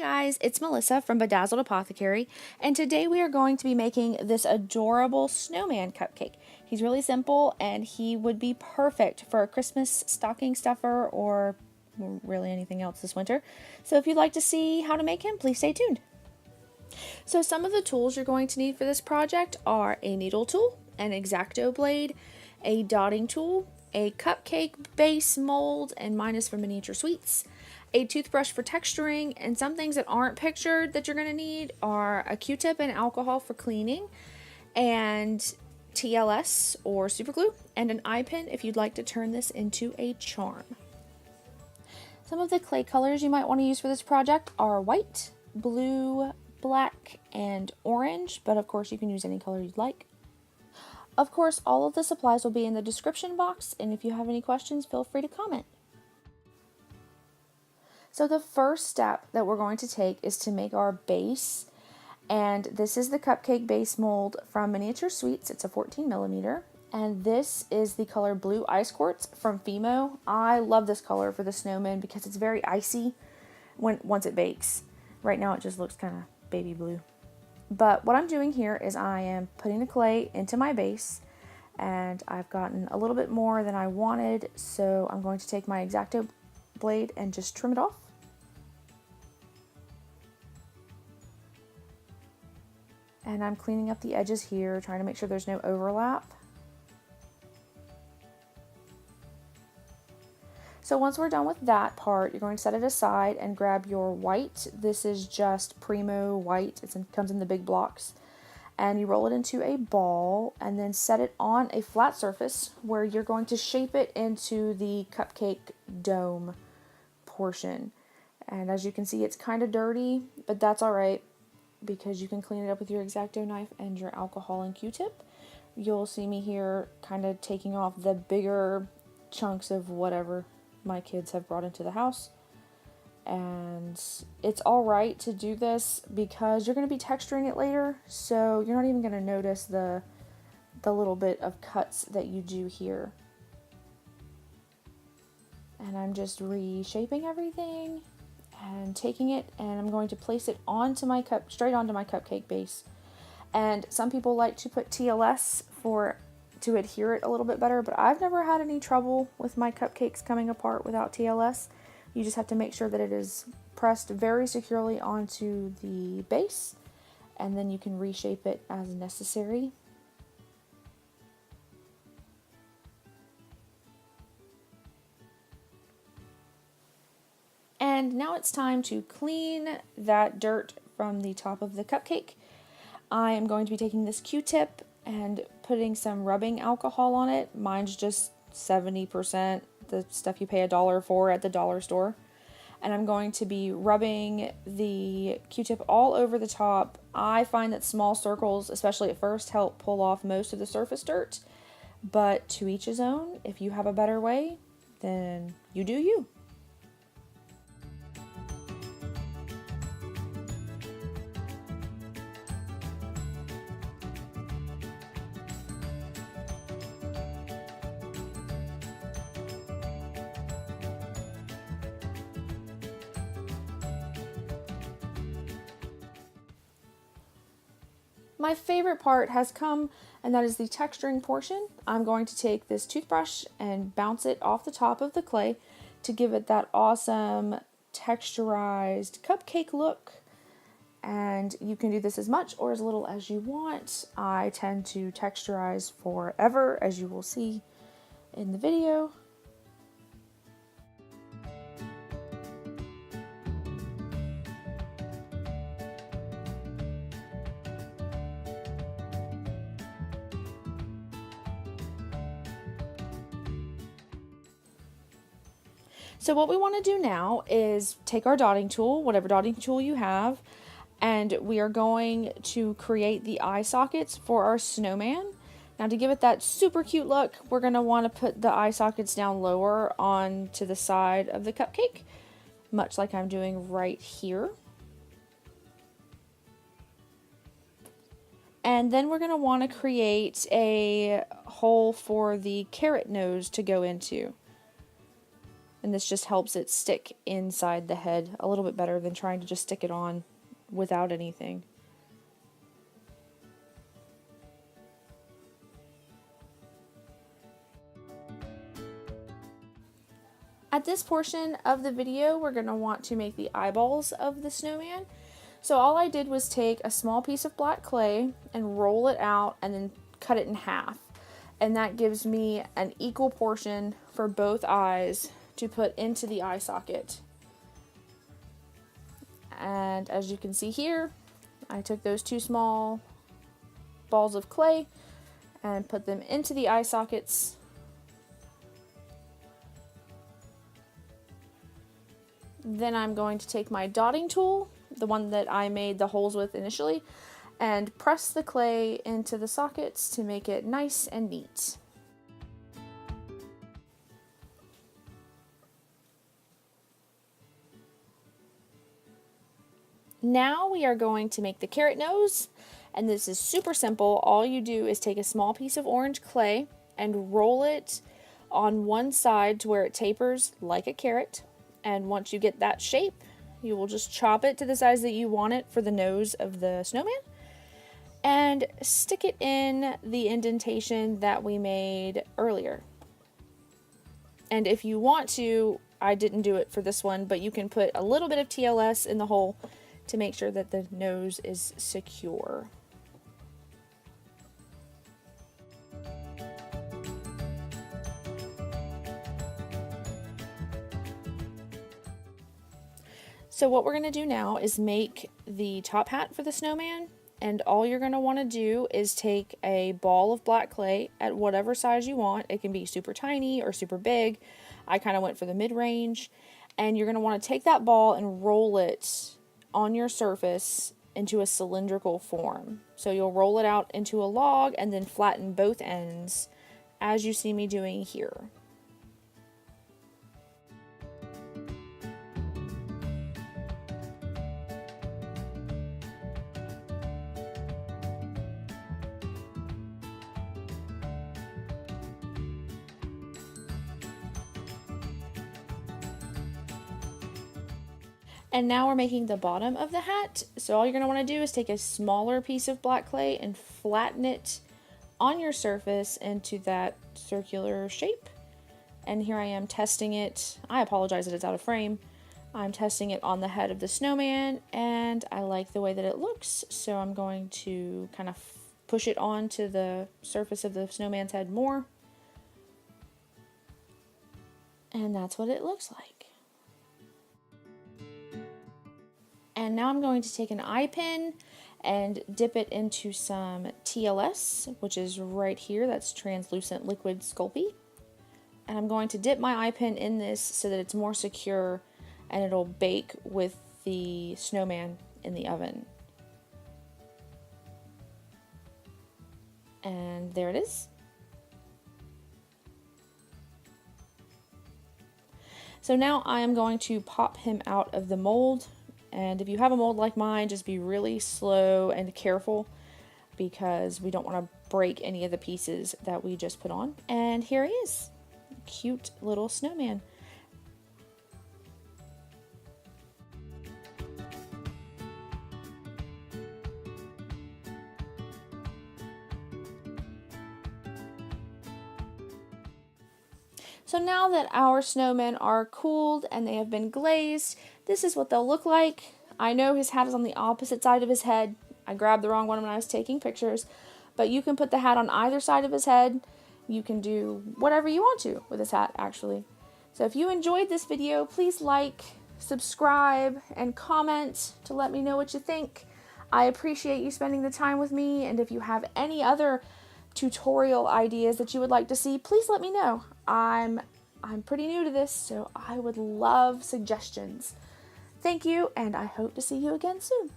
Guys, it's Melissa from Bedazzled Apothecary, and today we are going to be making this adorable snowman cupcake. He's really simple and he would be perfect for a Christmas stocking stuffer or really anything else this winter. So if you'd like to see how to make him, please stay tuned. So some of the tools you're going to need for this project are a needle tool, an Exacto blade, a dotting tool, a cupcake base mold, and mine is for miniature sweets, a toothbrush for texturing, and some things that aren't pictured that you're going to need are a Q-tip and alcohol for cleaning, and TLS or super glue, and an Eyepin if you'd like to turn this into a charm. Some of the clay colors you might want to use for this project are white, blue, black, and orange, but of course you can use any color you'd like. Of course, all of the supplies will be in the description box, and if you have any questions, feel free to comment. So the first step that we're going to take is to make our base, and this is the cupcake base mold from Miniature Sweets. It's a 14 millimeter, and this is the color Blue Ice Quartz from Fimo. I love this color for the snowman because it's very icy once it bakes. Right now it just looks kind of baby blue. But what I'm doing here is I am putting the clay into my base, and I've gotten a little bit more than I wanted, so I'm going to take my Exacto blade and just trim it off. And I'm cleaning up the edges here, trying to make sure there's no overlap. So once we're done with that part, you're going to set it aside and grab your white. This is just Primo white. It comes in the big blocks. And you roll it into a ball and then set it on a flat surface where you're going to shape it into the cupcake dome portion. And as you can see, it's kind of dirty, but that's all right because you can clean it up with your Exacto knife and your alcohol and Q-tip. You'll see me here kind of taking off the bigger chunks of whatever my kids have brought into the house. And it's all right to do this because you're going to be texturing it later, so you're not even going to notice the little bit of cuts that you do here. And I'm just reshaping everything and taking it, and I'm going to place it onto my straight onto my cupcake base. And some people like to put TLS to adhere it a little bit better, but I've never had any trouble with my cupcakes coming apart without TLS. You just have to make sure that it is pressed very securely onto the base, and then you can reshape it as necessary. And now it's time to clean that dirt from the top of the cupcake. I am going to be taking this Q-tip and putting some rubbing alcohol on it. Mine's just 70%, the stuff you pay $1 for at the dollar store. And I'm going to be rubbing the Q-tip all over the top. I find that small circles, especially at first, help pull off most of the surface dirt. But to each his own. If you have a better way, then you do you. My favorite part has come, and that is the texturing portion. I'm going to take this toothbrush and bounce it off the top of the clay to give it that awesome texturized cupcake look. And you can do this as much or as little as you want. I tend to texturize forever, as you will see in the video. So what we want to do now is take our dotting tool, whatever dotting tool you have, and we are going to create the eye sockets for our snowman. Now to give it that super cute look, we're going to want to put the eye sockets down lower onto the side of the cupcake, much like I'm doing right here. And then we're going to want to create a hole for the carrot nose to go into. And this just helps it stick inside the head a little bit better than trying to just stick it on without anything. At this portion of the video, we're going to want to make the eyeballs of the snowman. So all I did was take a small piece of black clay and roll it out and then cut it in half. And that gives me an equal portion for both eyes to put into the eye socket. And as you can see here, I took those two small balls of clay and put them into the eye sockets. Then I'm going to take my dotting tool, the one that I made the holes with initially, and press the clay into the sockets to make it nice and neat. Now we are going to make the carrot nose, and this is super simple. All you do is take a small piece of orange clay and roll it on one side to where it tapers like a carrot. And once you get that shape, you will just chop it to the size that you want it for the nose of the snowman and stick it in the indentation that we made earlier. And if you want to, I didn't do it for this one, but you can put a little bit of TLS in the hole to make sure that the nose is secure. So what we're going to do now is make the top hat for the snowman, and all you're going to want to do is take a ball of black clay at whatever size you want. It can be super tiny or super big. I kind of went for the mid-range, and you're going to want to take that ball and roll it on your surface into a cylindrical form. So you'll roll it out into a log and then flatten both ends as you see me doing here. And now we're making the bottom of the hat. So all you're going to want to do is take a smaller piece of black clay and flatten it on your surface into that circular shape. And here I am testing it. I apologize that it's out of frame. I'm testing it on the head of the snowman, and I like the way that it looks. So I'm going to kind of push it onto the surface of the snowman's head more. And that's what it looks like. And now I'm going to take an Eyepin and dip it into some TLS, which is right here. That's translucent liquid Sculpey. And I'm going to dip my Eyepin in this so that it's more secure and it'll bake with the snowman in the oven. And there it is. So now I am going to pop him out of the mold. And if you have a mold like mine, just be really slow and careful because we don't want to break any of the pieces that we just put on. And here he is, cute little snowman. So now that our snowmen are cooled and they have been glazed, this is what they'll look like. I know his hat is on the opposite side of his head. I grabbed the wrong one when I was taking pictures, but you can put the hat on either side of his head. You can do whatever you want to with his hat, actually. So if you enjoyed this video, please like, subscribe, and comment to let me know what you think. I appreciate you spending the time with me, and if you have any other tutorial ideas that you would like to see, please let me know. I'm pretty new to this, so I would love suggestions. Thank you, and I hope to see you again soon.